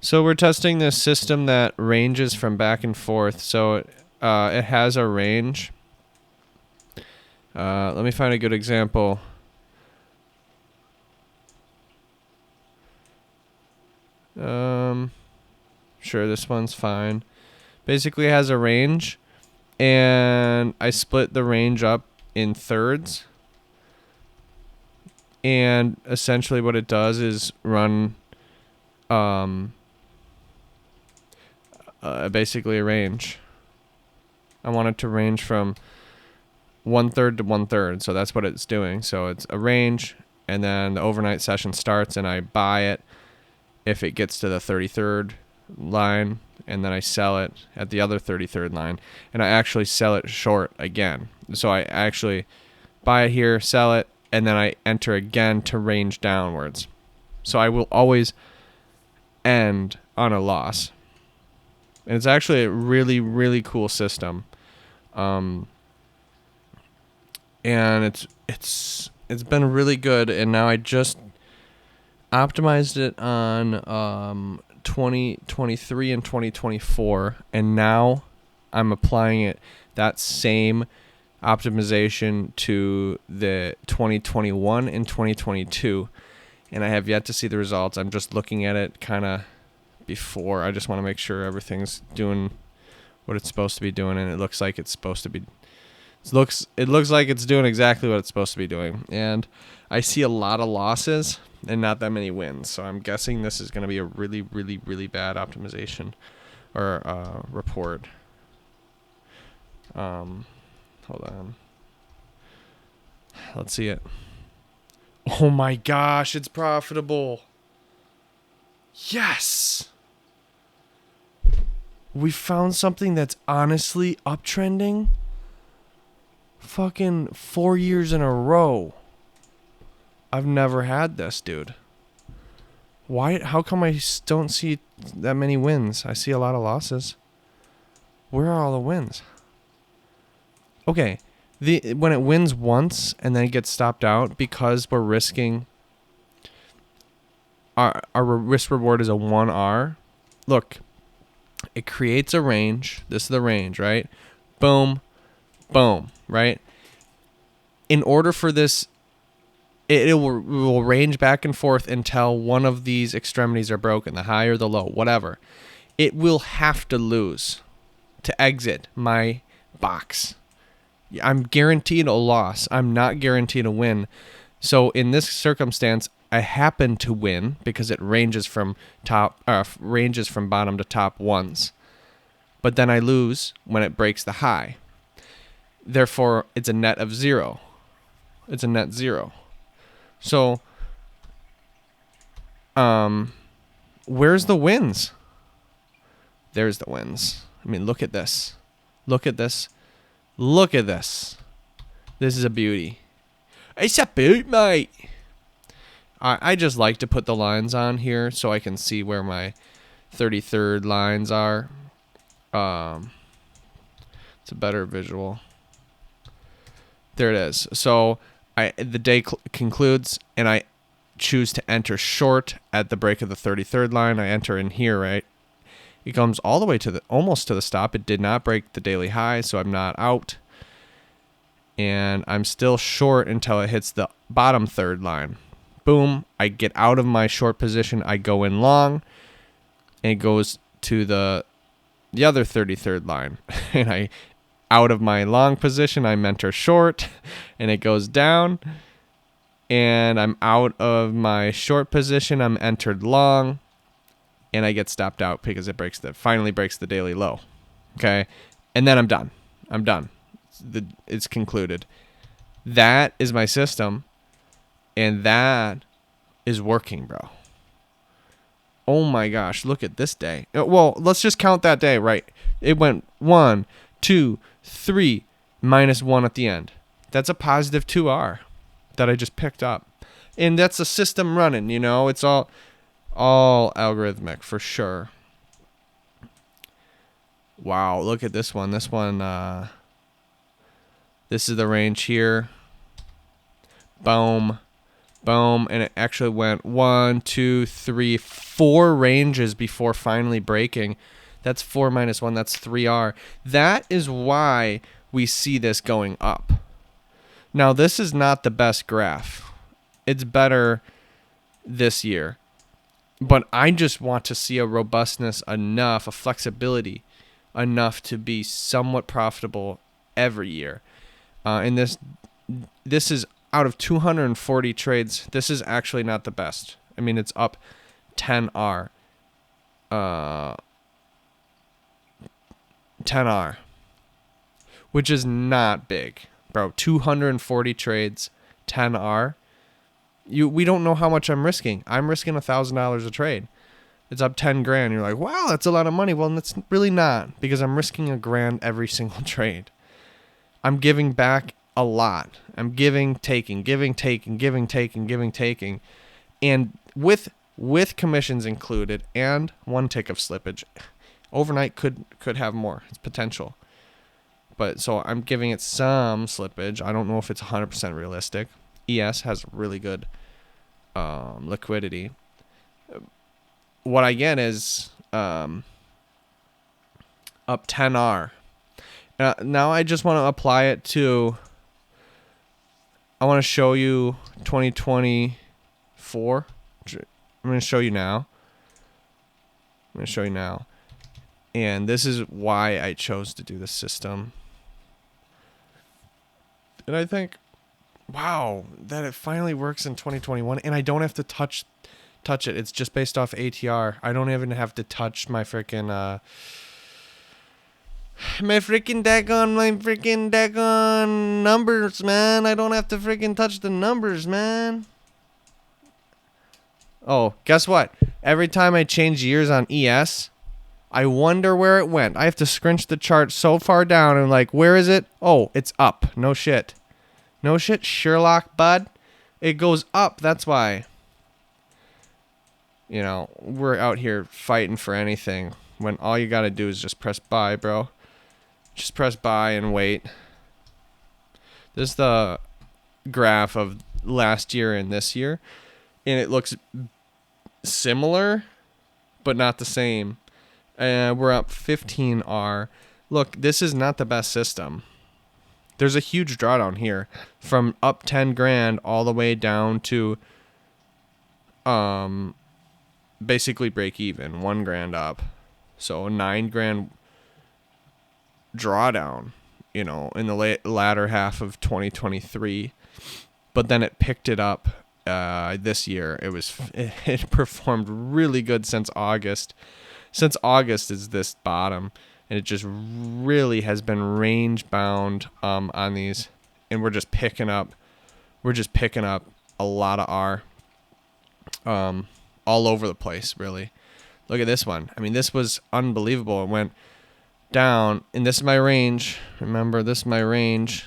So we're testing this system that ranges from back and forth. So it has a range. Let me find a good example. Sure, this one's fine. Basically, it has a range, and I split the range up in thirds. And essentially, what it does is run basically a range. I want it to range from 1/3 to 1/3, so that's what it's doing. So it's a range, and then the overnight session starts, and I buy it if it gets to the 33rd line, and then I sell it at the other 33rd line, and I actually sell it short again. So I actually buy it here, sell it, and then I enter again to range downwards. So I will always end on a loss. And it's actually a really, really cool system. And it's been really good, and now I just optimized it on 2023 and 2024, and now I'm applying it that same optimization to the 2021 and 2022, and I have yet to see the results. I'm just looking at it kind of before. I just want to make sure everything's doing what it's supposed to be doing, and it looks like it's supposed to be. It looks like it's doing exactly what it's supposed to be doing, and I see a lot of losses and not that many wins. So I'm guessing this is going to be a really, really, really bad optimization or report. Hold on. Let's see it. Oh my gosh, it's profitable. Yes. We found something that's honestly uptrending. Fucking 4 years in a row. I've never had this, dude. Why? How come I don't see that many wins? I see a lot of losses. Where are all the wins? Okay, when it wins once and then it gets stopped out because we're risking. Our risk reward is a 1R. Look, it creates a range. This is the range, right? Boom, boom, right? In order for this, it will range back and forth until one of these extremities are broken, the high or the low, whatever. It will have to lose to exit my box. I'm guaranteed a loss. I'm not guaranteed a win. So in this circumstance, I happen to win because it ranges from bottom to top once. But then I lose when it breaks the high. Therefore, it's a net of 0. It's a net 0. So, where's the wins? There's the wins. I mean, look at this. Look at this. Look at this. This is a beauty. It's a beaut, mate. I just like to put the lines on here so I can see where my 33rd lines are. It's a better visual. There it is. So the day concludes, and I choose to enter short at the break of the 33rd line. I enter in here, right? It comes all the way to almost to the stop. It did not break the daily high, so I'm not out. And I'm still short until it hits the bottom third line. Boom, I get out of my short position. I go in long, and it goes to the other 33rd line. And I out of my long position, I enter short, and it goes down. And I'm out of my short position. I'm entered long, and I get stopped out because it finally breaks the daily low. Okay, and then I'm done. It's concluded. That is my system, and that is working, bro. Oh my gosh, look at this day. Well, let's just count that day, right? It went 1, 2, 3, -1 at the end. That's a positive 2R that I just picked up. And that's a system running, you know? It's all algorithmic for sure. Wow, look at this one. This one, this is the range here. Boom, Boom. And it actually went 1, 2, 3, 4 ranges before finally breaking. That's 4 minus 1. That's 3R. That is why we see this going up. Now, this is not the best graph. It's better this year. But I just want to see a robustness enough, a flexibility enough to be somewhat profitable every year. And this is out of 240 trades. This is actually not the best. I mean, it's up 10R. 10R. Which is not big. Bro, 240 trades, 10R. We don't know how much I'm risking. I'm risking $1,000 a trade. It's up 10 grand. You're like, wow, that's a lot of money. Well, it's really not, because I'm risking $1,000 every single trade. I'm giving back a lot. I'm giving, taking. And with commissions included and 1 tick of slippage, overnight could have more. It's potential. But so I'm giving it some slippage. I don't know if it's 100% realistic. ES has really good liquidity. What I get is up 10R. Now I just want to apply it to, I want to show you 2024. I'm going to show you now. And this is why I chose to do this system. And I think, wow, that it finally works in 2021, and I don't have to touch it. It's just based off ATR. I don't even have to touch my freaking daggone numbers, man. I don't have to freaking touch the numbers, man. Oh, guess what? Every time I change years on ES, I wonder where it went. I have to scrunch the chart so far down and like, where is it? Oh, it's up. No shit, Sherlock, bud. It goes up. That's why. You know, we're out here fighting for anything when all you got to do is just press buy, bro. Just press buy and wait. This is the graph of last year and this year, and it looks similar, but not the same. We're up 15R. Look, this is not the best system. There's a huge drawdown here from up 10 grand all the way down to basically break even, 1 grand up. So 9 grand drawdown, you know, in the latter half of 2023. But then it picked it up this year. It performed really good since August. Since August is this bottom, and it just really has been range bound on these, and we're just picking up a lot of R all over the place, really. Look at this one. I mean, this was unbelievable. It went down, and this is my range. Remember, this is my range.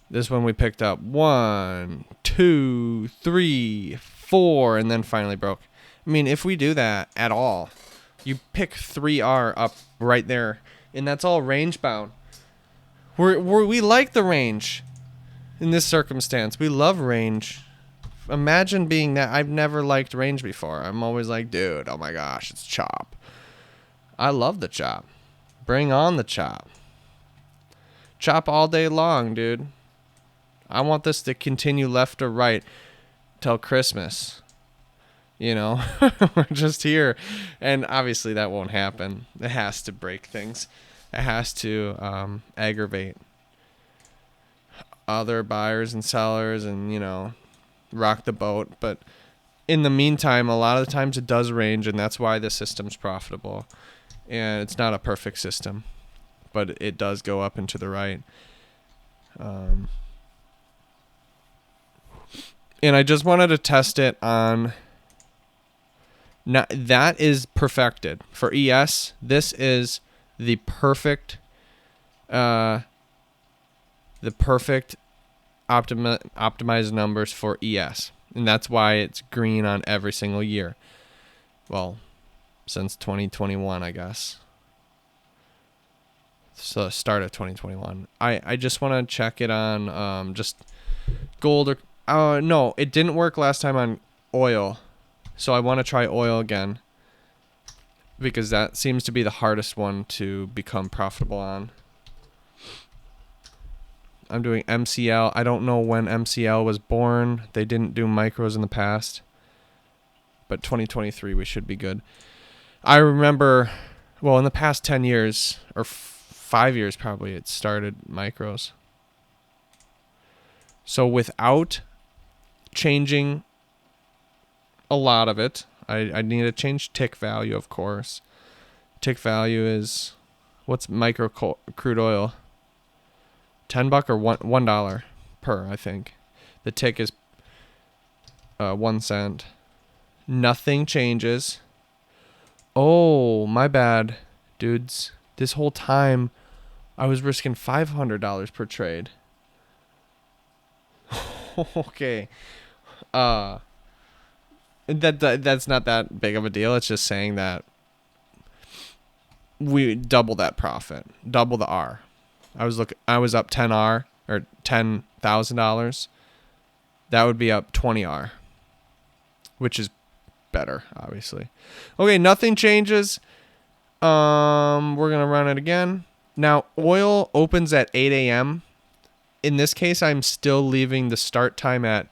This one we picked up 1, 2, 3, 4, and then finally broke. I mean, if we do that at all, you pick 3R up right there, and that's all range bound. We like the range in this circumstance. We love range. Imagine being that. I've never liked range before. I'm always like, dude, oh my gosh, it's chop. I love the chop. Bring on the chop. Chop all day long, dude. I want this to continue left or right till Christmas. You know, we're just here. And obviously that won't happen. It has to break things. It has to aggravate other buyers and sellers and, you know, rock the boat. But in the meantime, a lot of the times it does range, and that's why the system's profitable. And it's not a perfect system, but it does go up and to the right. And I just wanted to test it on... Now, that is perfected. For ES, this is the perfect optimized numbers for ES. And that's why it's green on every single year. Well, since 2021, I guess. So start of 2021. I just want to check it on just gold, or No, it didn't work last time on oil. So I want to try oil again. Because that seems to be the hardest one to become profitable on. I'm doing MCL. I don't know when MCL was born. They didn't do micros in the past. But 2023, we should be good. I remember, well, in the past 10 years, or 5 years probably, it started micros. So without changing a lot of it, I need to change tick value, of course. Tick value is, what's micro crude oil? $10 or $1 per, I think. The tick is 1 cent. Nothing changes. Oh, my bad, dudes. This whole time, I was risking $500 per trade. Okay. That's not that big of a deal. It's just saying that we double that profit, double the R. I was up 10R or $10,000. That would be up 20R, which is better, obviously. Okay, nothing changes. We're gonna run it again. Now, oil opens at 8 a.m. In this case, I'm still leaving the start time at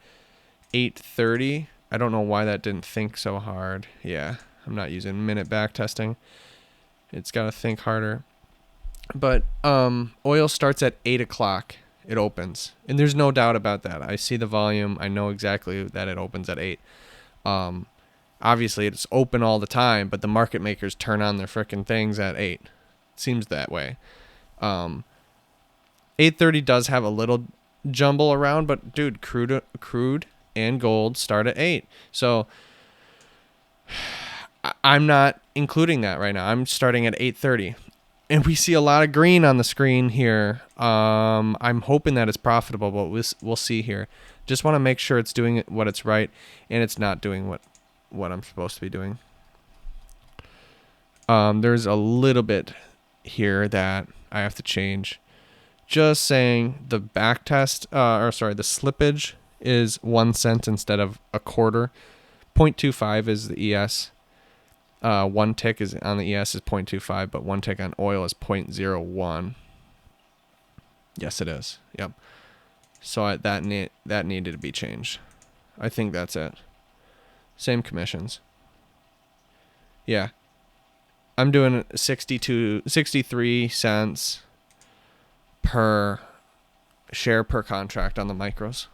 8:30. I don't know why that didn't think so hard. Yeah, I'm not using minute back testing. It's got to think harder. But oil starts at 8 o'clock. It opens. And there's no doubt about that. I see the volume. I know exactly that it opens at 8. Obviously, it's open all the time, but the market makers turn on their frickin' things at 8. It seems that way. 8:30 does have a little jumble around, but dude, crude and gold start at 8. So I'm not including that right now. I'm starting at 8:30. And we see a lot of green on the screen here. I'm hoping that it's profitable, but we'll see here. Just want to make sure it's doing what it's right, and it's not doing what I'm supposed to be doing. There's a little bit here that I have to change. Just saying the back test, the slippage is 1 cent instead of a quarter. 0.25 is the ES. 1 tick is on the ES is 0.25, but 1 tick on oil is 0.01. Yes, it is. Yep. So that needed to be changed. I think that's it. Same commissions. Yeah. I'm doing 63 cents per share per contract on the micros.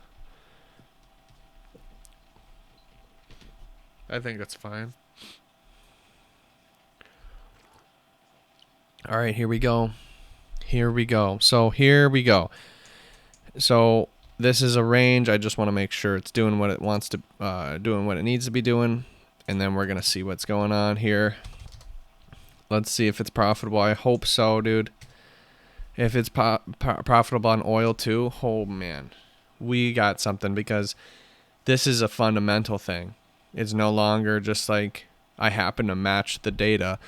I think that's fine. All right, here we go. So here we go. So this is a range. I just want to make sure it's doing what it wants to, doing what it needs to be doing. And then we're going to see what's going on here. Let's see if it's profitable. I hope so, dude. If it's profitable on oil too, oh man, we got something, because this is a fundamental thing. It's no longer just like I happen to match the data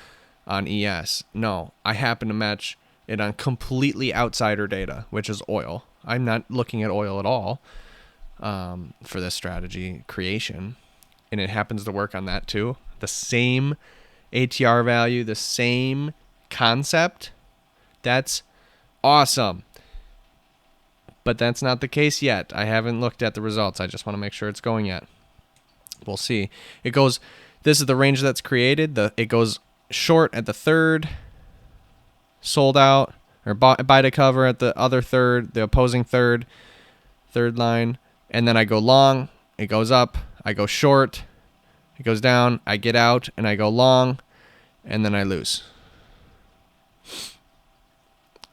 on ES. No, I happen to match it on completely outsider data, which is oil. I'm not looking at oil at all for this strategy creation. And it happens to work on that too. The same ATR value, the same concept. That's awesome. But that's not the case yet. I haven't looked at the results. I just want to make sure it's going yet. We'll see. It goes, this is the range that's created. It goes short at the third, sold out, or buy to cover at the other third, the opposing third line. And then I go long, it goes up, I go short, it goes down, I get out, and I go long, and then I lose.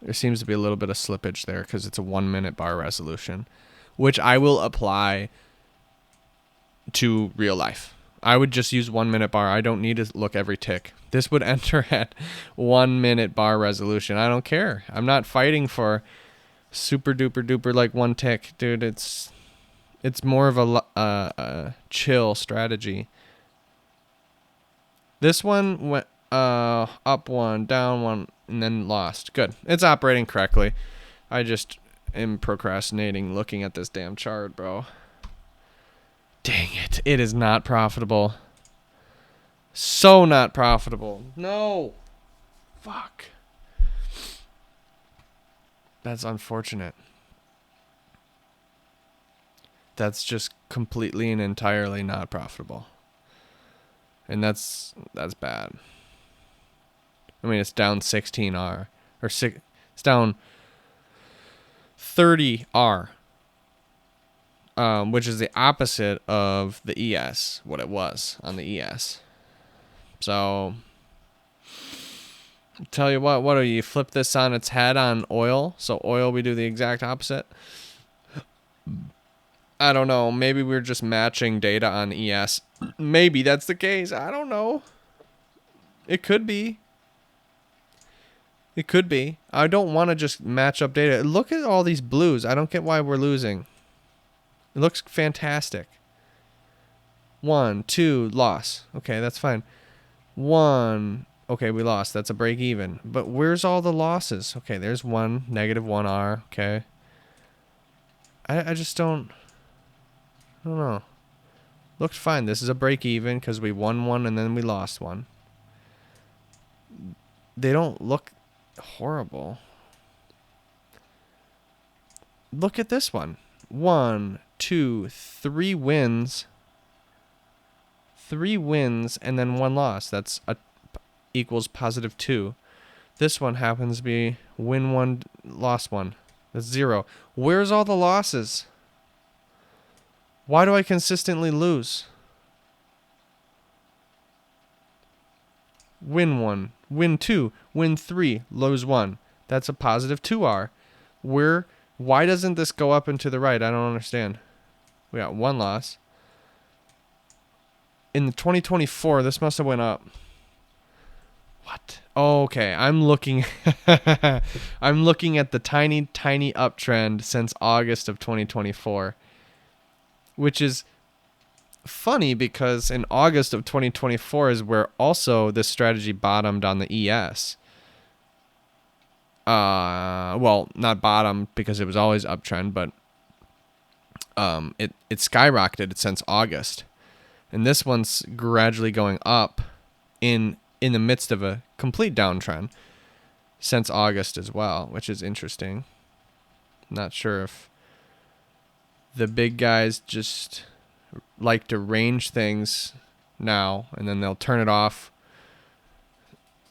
There seems to be a little bit of slippage there because it's a 1 minute bar resolution, which I will apply to real life. I would just use 1 minute bar. I don't need to look every tick. This would enter at 1 minute bar resolution. I don't care. I'm not fighting for super duper duper like 1 tick, dude. It's more of a chill strategy. This one went up 1, down 1, and then lost. Good. It's operating correctly. I just am procrastinating looking at this damn chart, bro. Dang it. It is not profitable. So not profitable. No. Fuck. That's unfortunate. That's just completely and entirely not profitable. And that's bad. I mean, it's down 16R. It's down 30R. Which is the opposite of the ES, what it was on the ES. So, tell you what do you flip this on its head on oil? So oil, we do the exact opposite. I don't know. Maybe we're just matching data on ES. Maybe that's the case. I don't know. It could be. It could be. I don't want to just match up data. Look at all these blues. I don't get why we're losing. It looks fantastic. 1, 2, loss. Okay, that's fine. 1. Okay, we lost. That's a break even. But where's all the losses? Okay, there's 1, -1R. Okay. I just don't... I don't know. Looked fine. This is a break even because we won 1 and then we lost 1. They don't look horrible. Look at this one. 1, 2, 3 wins. 3 wins and then 1 loss. That's equals +2. This one happens to be win 1, loss 1. That's 0. Where's all the losses? Why do I consistently lose? Win 1, win 2, win 3, lose 1. That's a +2R. Why doesn't this go up and to the right? I don't understand. We got 1 loss. In the 2024, this must have went up. What? Oh, okay, I'm looking I'm looking at the tiny uptrend since August of 2024. Which is funny because in August of 2024 is where also this strategy bottomed on the ES. Well, not bottomed because it was always uptrend, but it skyrocketed since August. And this one's gradually going up in the midst of a complete downtrend since August as well, which is interesting. Not sure if the big guys just like to range things now, and then they'll turn it off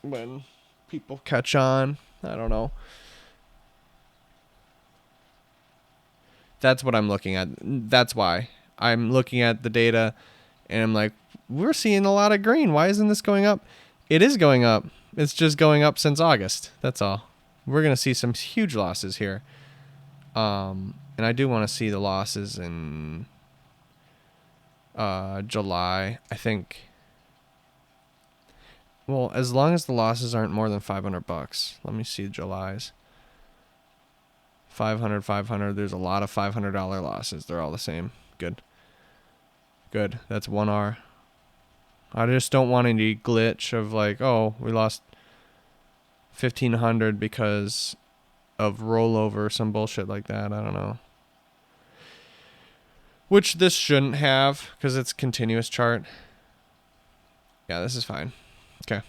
when people catch on. I don't know. That's what I'm looking at. That's why I'm looking at the data, and I'm like, we're seeing a lot of green. Why isn't this going up? It is going up. It's just going up since August. That's all. We're going to see some huge losses here. And I do want to see the losses in July, I think. Well, as long as the losses aren't more than $500. Let me see July's. 500, 500. There's a lot of $500 losses. They're all the same. Good. Good. That's 1R. I just don't want any glitch of like, oh, we lost 1,500 because of rollover or some bullshit like that. I don't know. Which this shouldn't have because it's continuous chart. Yeah, this is fine. Okay.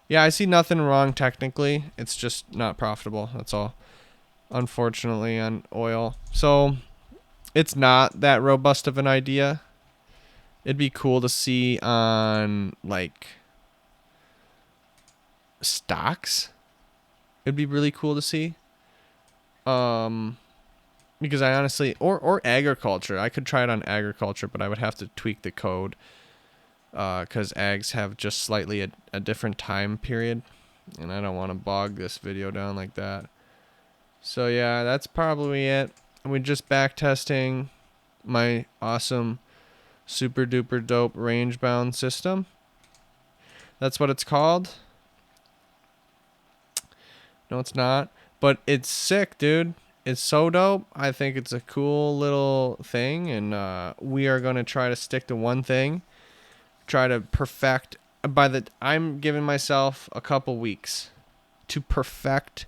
Yeah, I see nothing wrong technically. It's just not profitable. That's all. Unfortunately on oil. So it's not that robust of an idea. It'd be cool to see on like stocks. It'd be really cool to see. Because I honestly, or agriculture. I could try it on agriculture, but I would have to tweak the code. Because ags have just slightly a different time period. And I don't want to bog this video down like that. So yeah, that's probably it. We're just back testing my awesome super duper dope range bound system. That's what it's called. No, it's not. But it's sick, dude. It's so dope. I think it's a cool little thing. And we are going to try to stick to one thing. Try to perfect. I'm giving myself a couple weeks to perfect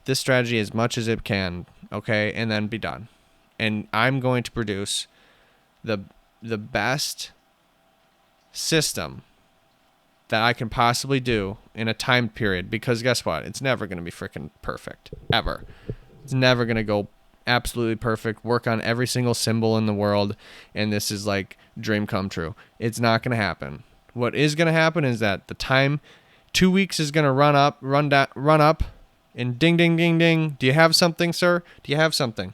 this strategy as much as it can. Okay? And then be done. And I'm going to produce the best system that I can possibly do in a time period, because guess what? It's never going to be freaking perfect, ever. It's never going to go absolutely perfect, work on every single symbol in the world, and this is like dream come true. It's not going to happen. What is going to happen is that the time, 2 weeks is going to run up, and ding, ding, ding, ding. Do you have something, sir? Do you have something?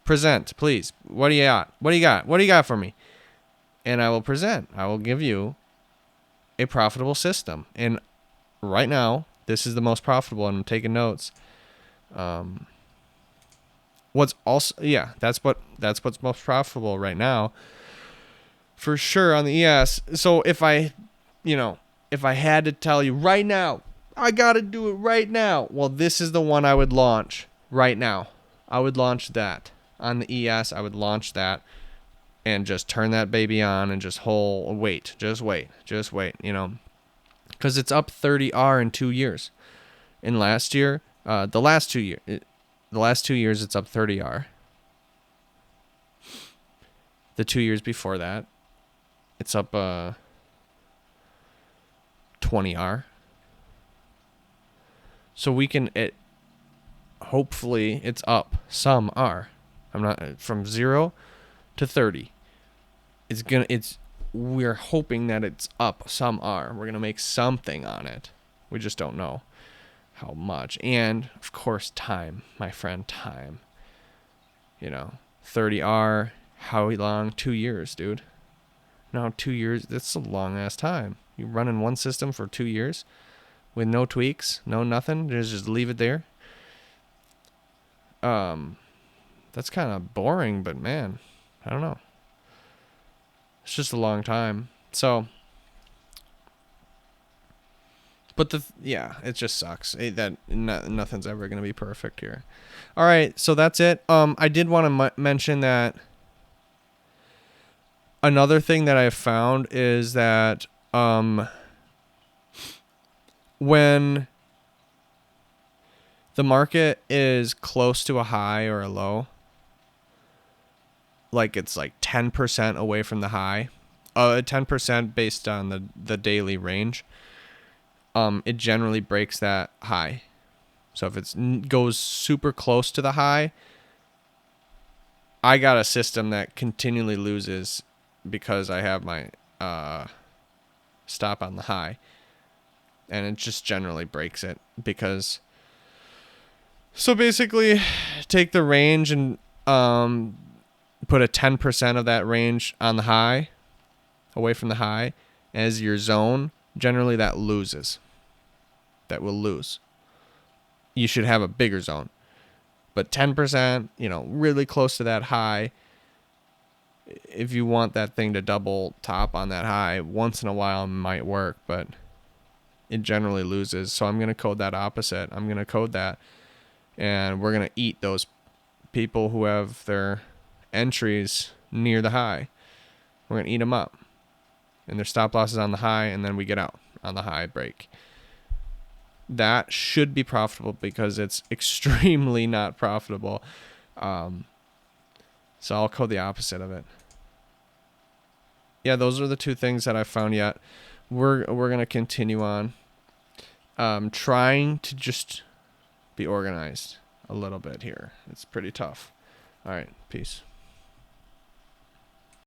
Present, please. What do you got? What do you got? What do you got for me? And I will present. I will give you a profitable system. And right now, this is the most profitable, and I'm taking notes. What's also, yeah, that's what's most profitable right now, for sure, on the ES. So if I had to tell you right now, I gotta do it right now. Well, this is the one I would launch right now. I would launch that on the ES. I would launch that and just turn that baby on and just wait, because it's up 30R in 2 years. In last year, the last 2 years, it's up 30R. The 2 years before that, it's up 20R. So hopefully it's up some R. I'm not, from 0 to 30. We're hoping that it's up some R. We're going to make something on it. We just don't know how much. And of course, time, my friend, time. 30R, how long? 2 years, dude. No, 2 years, that's a long ass time. You run in one system for 2 years with no tweaks, no nothing, just leave it there. That's kind of boring, but man, I don't know. It's just a long time. So, but it just sucks nothing's ever going to be perfect here. All right, so that's it. I did want to mention that another thing that I've found is that when the market is close to a high or a low, like it's like 10% away from the high, 10% based on the daily range, it generally breaks that high. So if it goes super close to the high, I got a system that continually loses because I have my stop on the high, and it just generally breaks it. Because so basically, take the range and put a 10% of that range on the high, away from the high, as your zone. Generally, that will lose. You should have a bigger zone, but 10%, really close to that high. If you want that thing to double top on that high, once in a while it might work, but it generally loses. So I'm going to code that opposite. I'm going to code that, and we're going to eat those people who have their entries near the high. We're going to eat them up, and their stop loss is on the high, and then we get out on the high break. That should be profitable because it's extremely not profitable. So I'll code the opposite of it. Yeah, those are the two things that I've found yet. We're going to continue on trying to just be organized a little bit here. It's pretty tough. All right, peace.